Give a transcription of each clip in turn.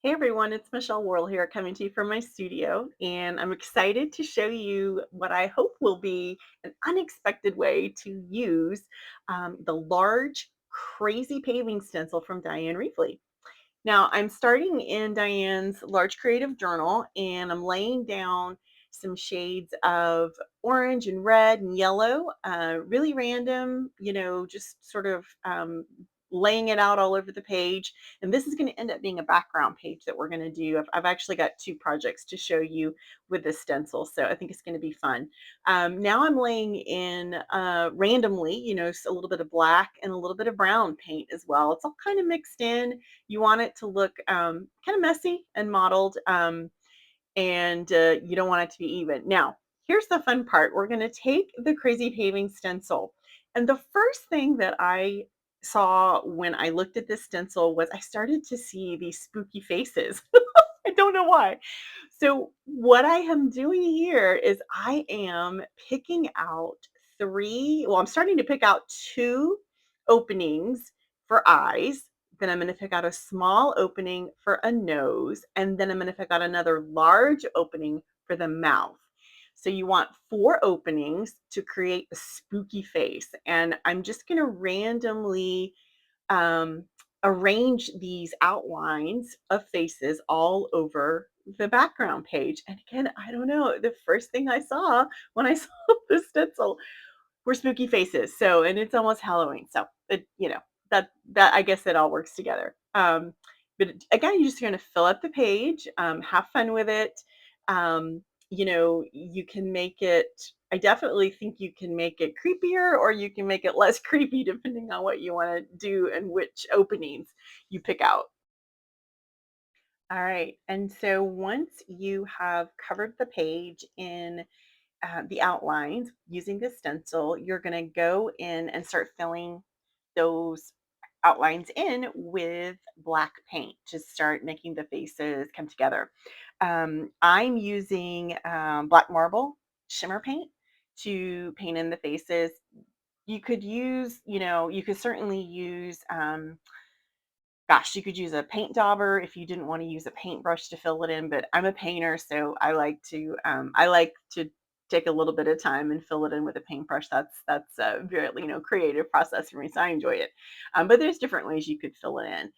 Hey everyone, it's Michelle Werl here coming to you from my studio, and I'm excited to show you what I hope will be an unexpected way to use the large Crazy Paving Stencil from Dyan Reaveley. Now, I'm starting in Diane's large creative journal and I'm laying down some shades of orange and red and yellow, really random, just sort of laying it out all over the page. And this is going to end up being a background page that we're going to do. I've actually got two projects to show you with this stencil, so I think it's going to be fun. Now I'm laying in randomly, a little bit of black and a little bit of brown paint as well. It's all kind of mixed in. You want it to look kind of messy and mottled, and you don't want it to be even. Now, here's the fun part. We're going to take the Crazy Paving Stencil. And the first thing that I saw when I looked at this stencil was I started to see these spooky faces. I don't know why. So, what I am doing here is I am picking out I'm starting to pick out two openings for eyes. Then I'm going to pick out a small opening for a nose. And then I'm going to pick out another large opening for the mouth. So, you want four openings to create a spooky face. And I'm just going to randomly um, arrange these outlines of faces all over the background page. And again, I don't know, the first thing I saw when I saw the stencil were spooky faces. So, and it's almost Halloween. So, that I guess it all works together. But again, you're just going to fill up the page, have fun with it. You can make it, I definitely think you can make it creepier or you can make it less creepy depending on what you want to do and which openings you pick out. All right. And so once you have covered the page in the outlines using the stencil, you're going to go in and start filling those outlines in with black paint to start making the faces come together. I'm using black marble shimmer paint to paint in the faces. You could certainly use gosh, you could use a paint dauber if you didn't want to use a paintbrush to fill it in, but I'm a painter, so I like to take a little bit of time and fill it in with a paintbrush. That's a very creative process for me, so I enjoy it. But there's different ways you could fill it in.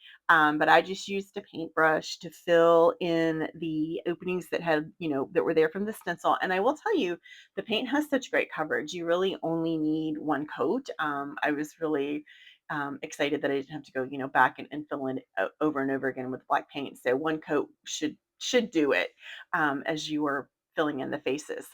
But I just used a paintbrush to fill in the openings that were there from the stencil. And I will tell you, the paint has such great coverage. You really only need one coat. I was really excited that I didn't have to go, back and fill in over and over again with black paint. So one coat should do it as you are filling in the faces.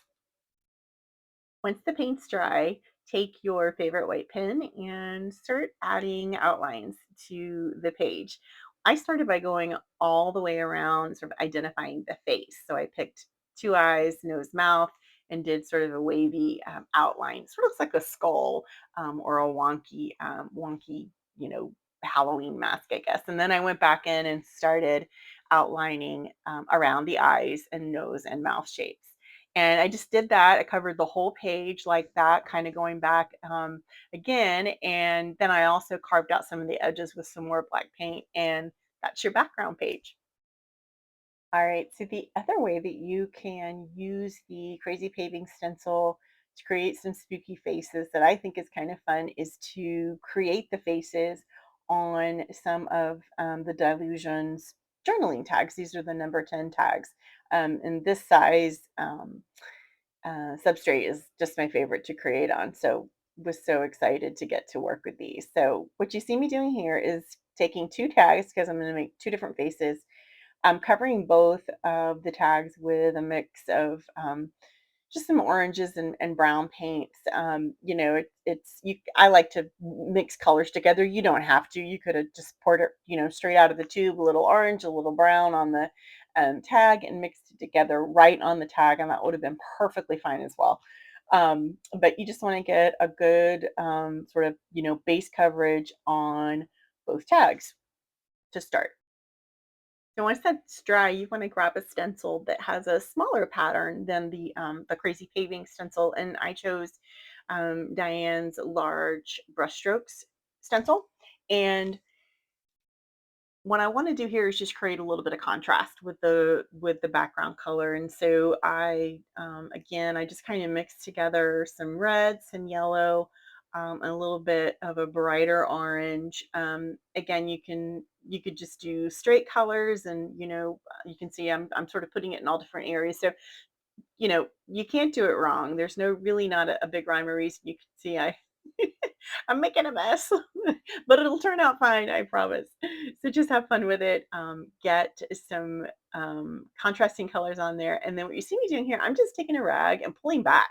Once the paint's dry, take your favorite white pen and start adding outlines to the page. I started by going all the way around, sort of identifying the face. So I picked two eyes, nose, mouth, and did sort of a wavy outline. Sort of looks like a skull or a wonky, you know, Halloween mask, I guess. And then I went back in and started outlining around the eyes and nose and mouth shapes. And I just did that. I covered the whole page like that, kind of going back again. And then I also carved out some of the edges with some more black paint, and that's your background page. All right. So the other way that you can use the Crazy Paving Stencil to create some spooky faces that I think is kind of fun is to create the faces on some of the Dylusions journaling tags. These are the number 10 tags. And this size substrate is just my favorite to create on. So was so excited to get to work with these. So what you see me doing here is taking two tags because I'm going to make two different faces. I'm covering both of the tags with a mix of just some oranges and brown paints. I like to mix colors together. You don't have to. You could have just poured it, straight out of the tube, a little orange, a little brown on the tag, and mixed it together right on the tag, and that would have been perfectly fine as well. But you just want to get a good sort of base coverage on both tags to start. So once that's dry, you want to grab a stencil that has a smaller pattern than the Crazy Paving stencil, and I chose Diane's large brushstrokes stencil. And what I want to do here is just create a little bit of contrast with the background color. And so I again I just kind of mixed together some red, some yellow, and a little bit of a brighter orange. Again, you could just do straight colors, and you can see I'm sort of putting it in all different areas. So you can't do it wrong. There's no really not a big rhyme or reason. You can see I'm making a mess, but it'll turn out fine, I promise. So just have fun with it. Get some contrasting colors on there. And then what you see me doing here, I'm just taking a rag and pulling back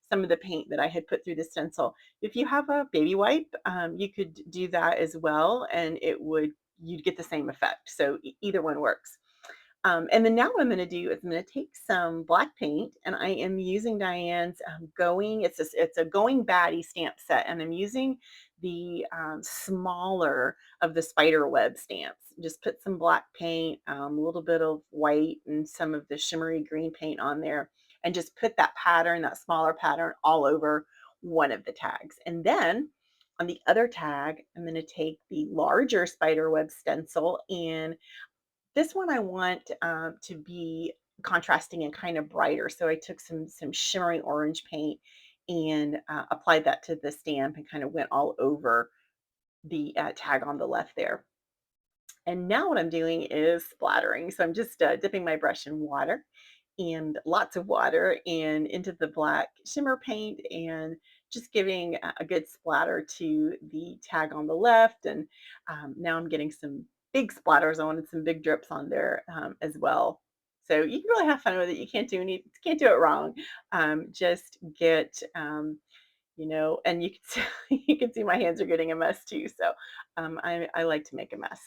some of the paint that I had put through the stencil. If you have a baby wipe, you could do that as well, and you'd get the same effect. So either one works. And then now what I'm going to do is I'm going to take some black paint, and I am using Dyan's it's a going Batty stamp set, and I'm using the smaller of the spider web stamps. Just put some black paint, a little bit of white, and some of the shimmery green paint on there, and just put that pattern, that smaller pattern, all over one of the tags. And then on the other tag, I'm going to take the larger spider web stencil, and this one I want to be contrasting and kind of brighter. So I took some shimmering orange paint and applied that to the stamp and kind of went all over the tag on the left there. And now what I'm doing is splattering. So I'm just dipping my brush in water, and lots of water, and into the black shimmer paint, and just giving a good splatter to the tag on the left. And now I'm getting some big splatters. I wanted some big drips on there as well. So you can really have fun with it. You can't do it wrong. Just get and you can see, you can see my hands are getting a mess too. So I like to make a mess.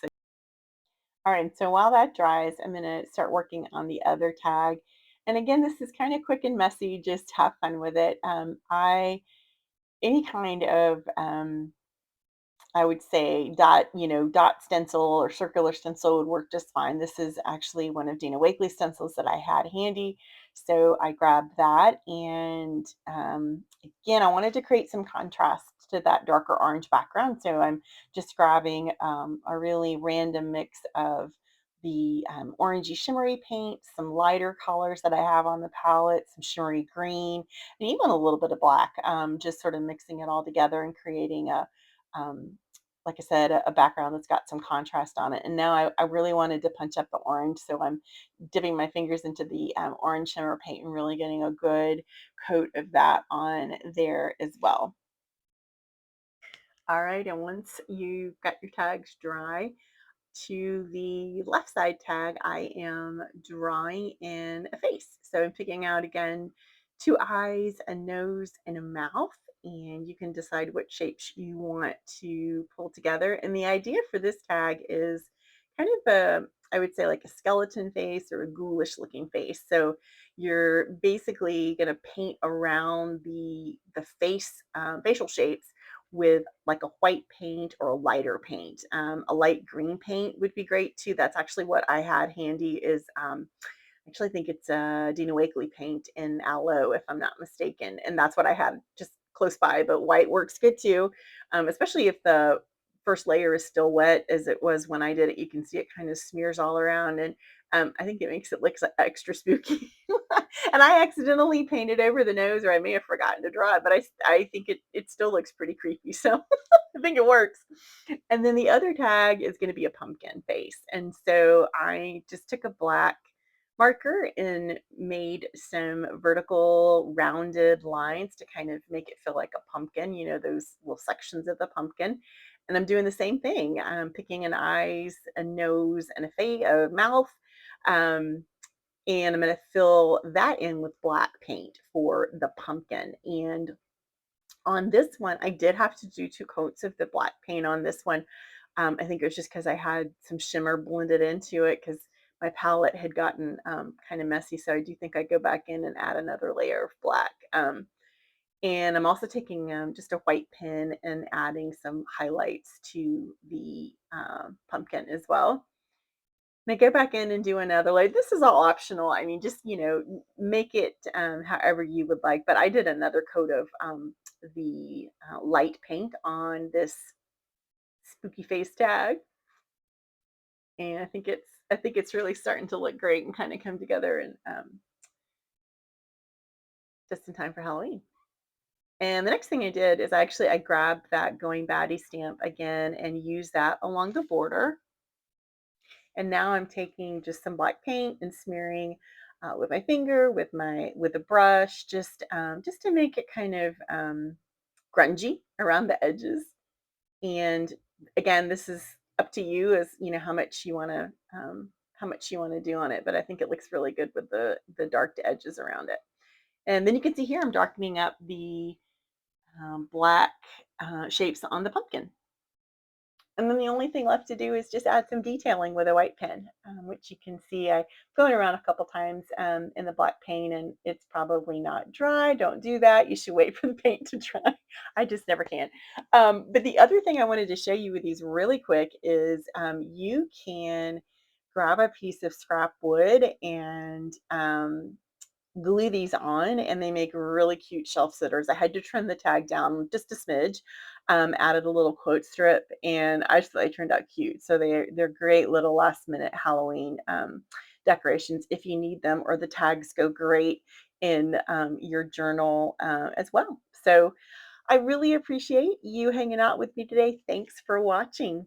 All right, so while that dries, I'm gonna start working on the other tag. And again, this is kind of quick and messy. Just have fun with it. I Any kind of I would say dot stencil or circular stencil would work just fine. This is actually one of Dina Wakley's stencils that I had handy. So I grabbed that, and again, I wanted to create some contrast to that darker orange background. So I'm just grabbing a really random mix of the orangey shimmery paint, some lighter colors that I have on the palette, some shimmery green, and even a little bit of black, just sort of mixing it all together and creating um, like I said, a background that's got some contrast on it. And now I really wanted to punch up the orange, so I'm dipping my fingers into the orange shimmer paint and really getting a good coat of that on there as well. All right, and once you've got your tags dry, to the left side tag, I am drawing in a face. So I'm picking out again two eyes, a nose, and a mouth. And you can decide what shapes you want to pull together. And the idea for this tag is kind of I would say like a skeleton face or a ghoulish looking face. So you're basically going to paint around the face facial shapes with like a white paint or a lighter paint. A light green paint would be great too. That's actually what I had handy. Is Actually, I think it's Dina Wakley paint in Aloe, if I'm not mistaken, and that's what I had just close by. But white works good too, especially if the first layer is still wet, as it was when I did it. You can see it kind of smears all around, and I think it makes it look extra spooky. And I accidentally painted over the nose, or I may have forgotten to draw it, but I think it still looks pretty creepy. So I think it works. And then the other tag is going to be a pumpkin face, and so I just took a black marker and made some vertical rounded lines to kind of make it feel like a pumpkin, those little sections of the pumpkin. And I'm doing the same thing. I'm picking an eyes, a nose, and a mouth. Um, and I'm going to fill that in with black paint for the pumpkin. And on this one, I did have to do two coats of the black paint on this one. I think it was just because I had some shimmer blended into it, because my palette had gotten kind of messy. So I do think I go back in and add another layer of black. And I'm also taking just a white pen and adding some highlights to the pumpkin as well. And I go back in and do another layer. This is all optional. I mean, just, make it however you would like. But I did another coat of the light paint on this spooky face tag. and I think it's really starting to look great and kind of come together and just in time for Halloween. And the next thing I did is I grabbed that Going Batty stamp again and used that along the border. And now I'm taking just some black paint and smearing with my finger, with a brush, just to make it kind of grungy around the edges. And again, this is up to you as how much you want to do on it. But I think it looks really good with the dark edges around it. And then you can see here I'm darkening up the black shapes on the pumpkin. And then the only thing left to do is just add some detailing with a white pen, which you can see I going around a couple times in the black paint, and it's probably not dry. Don't do that. You should wait for the paint to dry. I just never can. But the other thing I wanted to show you with these really quick is you can grab a piece of scrap wood and glue these on, and they make really cute shelf sitters. I had to trim the tag down just a smidge, added a little quote strip, and I just thought they turned out cute. So they're great little last minute Halloween decorations if you need them, or the tags go great in your journal as well. So I really appreciate you hanging out with me today. Thanks for watching.